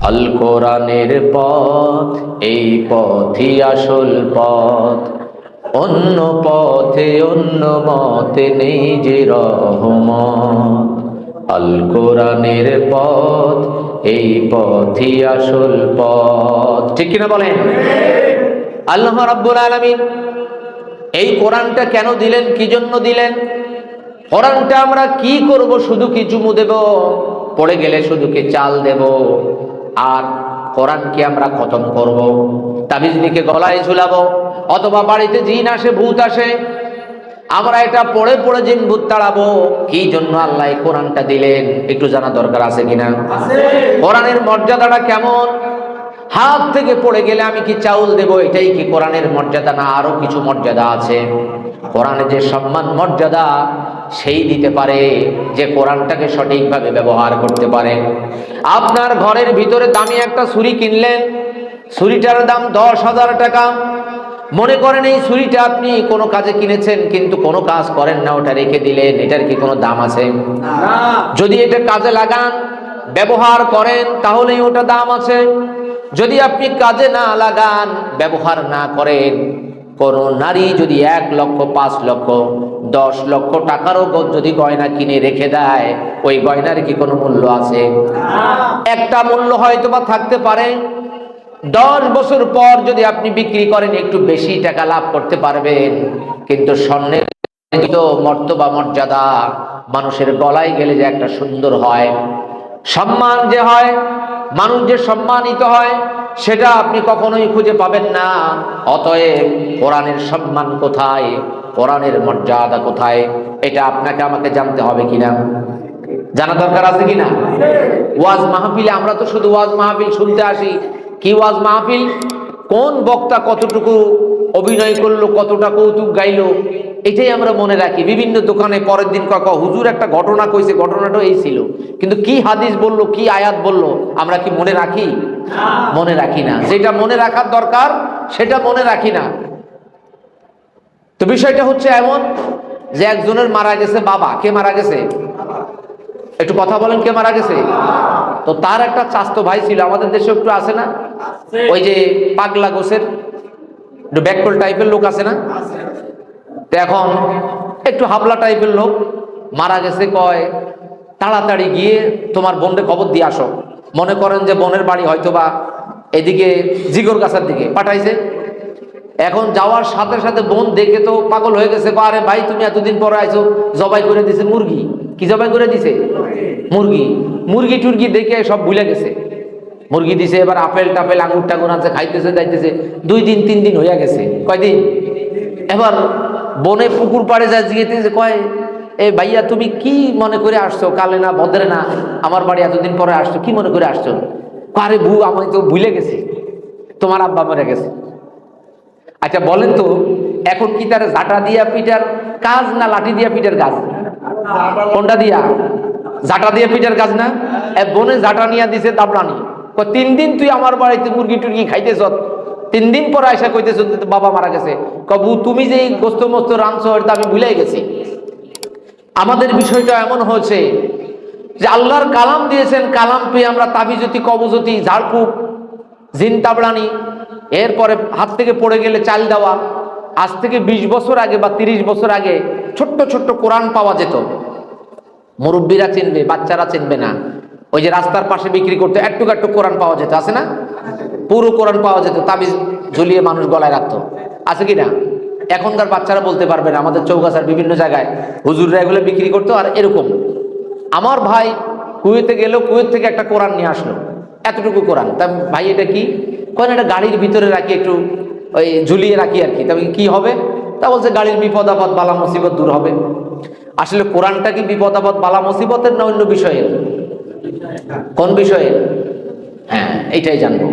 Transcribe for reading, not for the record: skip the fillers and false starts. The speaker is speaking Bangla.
আল কোরআনের পথ, এই পথই আসল পথ, অন্য পথে অন্য মতে নেই যে রহমত। আল কোরআনের পথ, এই পথই আসল পথ। ঠিক কিনা বলেন? আল্লাহ রাব্বুল আলামিন এই কোরআনটা কেন দিলেন, কি জন্য দিলেন? কোরআনটা আমরা কি করব? শুধু কি চুমু দেব, পড়ে গেলে শুধু কি চাল দেব, আর কোরআনকে আমরা খতম করব, তাবিজ লিখে গলায় ঝুলাবো, অথবা বাড়িতে জিন আসে, ভূত আসে, আমরা এটা পড়ে পড়ে জিন ভূত তাড়াবো? কি জন্য আল্লাহ এই কোরআনটা দিলেন একটু জানা দরকার আছে কিনা? কোরআনের মর্যাদাটা কেমন? হাত থেকে পড়ে গেলে আমি কি চাউল দেব, এটাই কি কোরআনের মর্যাদা? না আরো কিছু মর্যাদা আছে? কোরআনের যে সম্মান মর্যাদা সেই দিতে পারে যে কোরআনটাকে সঠিকভাবে ব্যবহার করতে পারে। আপনার ঘরের ভিতরে দামি একটা ছুরি কিনলেন, ছুরিটার দাম 10,000 টাকা। মনে করেন এই ছুরিটা আপনি কোনো কাজে কিনেছেন কিন্তু কোনো কাজ করেন না, ওটা রেখে দিলেন, এটার কি কোনো দাম আছে? যদি এটা কাজে লাগান, ব্যবহার করেন, তাহলেই ওটা দাম আছে। যদি আপনি কাজে না লাগান, ব্যবহার না করেন, কোন নারী যদি 1 লক্ষ, 5 লক্ষ, 10 লক্ষ টাকারও যদি গয়না কিনে রেখে দেয়, ওই গয়নার কি কোনো মূল্য আছে? একটা মূল্য হয়তো বা থাকতে পারে, 10 বছর পর যদি আপনি বিক্রি করেন একটু বেশি টাকা লাভ করতে পারবেন, কিন্তু স্বর্ণের মর্তবা মর্যাদা মানুষের গলায় গেলে যে একটা সুন্দর হয়, সম্মান যে হয়, মানুষ যে সম্মানিত হয়, সেটা আপনি কখনোই খুঁজে পাবেন না। অতএব কোরআনের সম্মান কোথায়, কোরআনের মর্যাদা কোথায়, এটা আপনাকে আমাকে জানতে হবে কিনা, জানা দরকার আছে কিনা? ওয়াজ মাহফিলে আমরা তো শুধু ওয়াজ মাহফিল শুনতে আসি। কি ওয়াজ মাহফিল? কোন বক্তা কতটুকু অভিনয় করলো, কতটা কৌতুক গাইলো, এটাই আমরা মনে রাখি। বিভিন্ন দোকানে পরের দিন কাকা হুজুর একটা ঘটনা কইছে, ঘটনাটা এই ছিল, কিন্তু কি হাদিস বললো, কি আয়াত বললো, আমরা কি মনে রাখি? মনে রাখি না। যেটা মনে রাখার দরকার সেটা মনে রাখি না। তো বিষয়টা হচ্ছে এমন যে একজনের মারা গেছে বাবা। কে মারা গেছে? একটু কথা বলেন, কে মারা গেছে? তো তার একটা চাচাতো ভাই ছিল, আমাদের দেশে একটু আছে না, ওই যে পাগলা গোছের একটু ব্যাককল টাইপের লোক আছে না, তো এখন একটু হাবলা টাইপের লোক মারা গেছে। কয় তাড়াতাড়ি গিয়ে তোমার বোনকে খবর দিয়ে আসো। মনে করেন যে বোনের বাড়ি হয়তো বা এদিকে জিগর গাছার দিকে পাঠাইছে। এখন যাওয়ার সাথে সাথে বোন দেখে তো পাগল হয়ে গেছে, আরে ভাই তুমি এতদিন পরে আইছো, জবাই করে দিছে মুরগি। কি জবাই করে দিছে? মুরগি। মুরগি টুরগি দেখে সব ভুলে গেছে, মুরগি দিছে। এবার আপেল টাপেল আঙুর টাঙুর আনছে, খাইতেছে যাইতেছে, 2 দিন 3 দিন হইয়া গেছে। কয়দিন? এবার বনে পুকুর পাড়ে যায়, জিগেতেছে, কয় এ ভাইয়া তুমি কি মনে করে আসছো, কালে না ভদ্রে না, আমার বাড়ি এতদিন পরে আসছো, কি মনে করে আসছো? আরে বউ আমি তো ভুলে গেছি, তোমার আব্বা মরে গেছে। আচ্ছা বলেন তো, এখন কি তার জাটা দিয়া পিটার কাজ না লাঠি দিয়া পিটার কাজ? কোনটা দিয়া? জাটা দিয়ে পিটার কাজ না? বনে জাটা নিয়ে দিছে দাবড়ানি, 3 দিন তুই আমার বাড়িতে মুরগি টুরগি খাইতেছ, 3 দিন পর আয়সা কইতেছ বাবা মারা গেছে। কবু তুমি যে গোস্ত মোস্ত রাঁধছো এটা আমি ভুলে গেছি। আমাদের বিষয়টা এমন হয়েছে যে আল্লাহর কালাম দিয়েছেন, কালাম পেয়ে আমরা তাবিজতি, কবজতি, ঝাড়ফুঁক, জিন তাবড়ানি, এরপরে হাত থেকে পড়ে গেলে চাল দেওয়া। আজ থেকে 20 বছর আগে বা 30 বছর আগে ছোট্ট ছোট্ট কোরআন পাওয়া যেত, মুরব্বীরা চিনবে, বাচ্চারা চিনবে না। ওই যে রাস্তার পাশে বিক্রি করতে একটু একটু কোরআন পাওয়া যেত, আছে না? পুরো কোরআন পাওয়া যেত, তাবিজ ঝুলিয়ে মানুষ গলায় রাখতো, আছে কি না? এখনকার বাচ্চারা বলতে পারবে না। আমাদের চৌগাছার বিভিন্ন জায়গায় হুজুররা এগুলো বিক্রি করতো। আর এরকম আমার ভাই কুয়েতে গেল, কুয়েত থেকে একটা কোরআন নিয়ে আসলো, এতটুকু কোরআন। তা ভাই এটা কি? কয় এটা গাড়ির ভিতরে রাখি, একটু ওই ঝুলিয়ে রাখি আর কি। তবে কি হবে? তা বলছে গাড়ির বিপদ আপদ বালা মুসিবত দূর হবে। আসলে কোরআনটা কি বিপদ আপদ বালা মুসিবতের না অন্য বিষয়ের? কোন বিষয়ে? হ্যাঁ, এইটাই জানবো।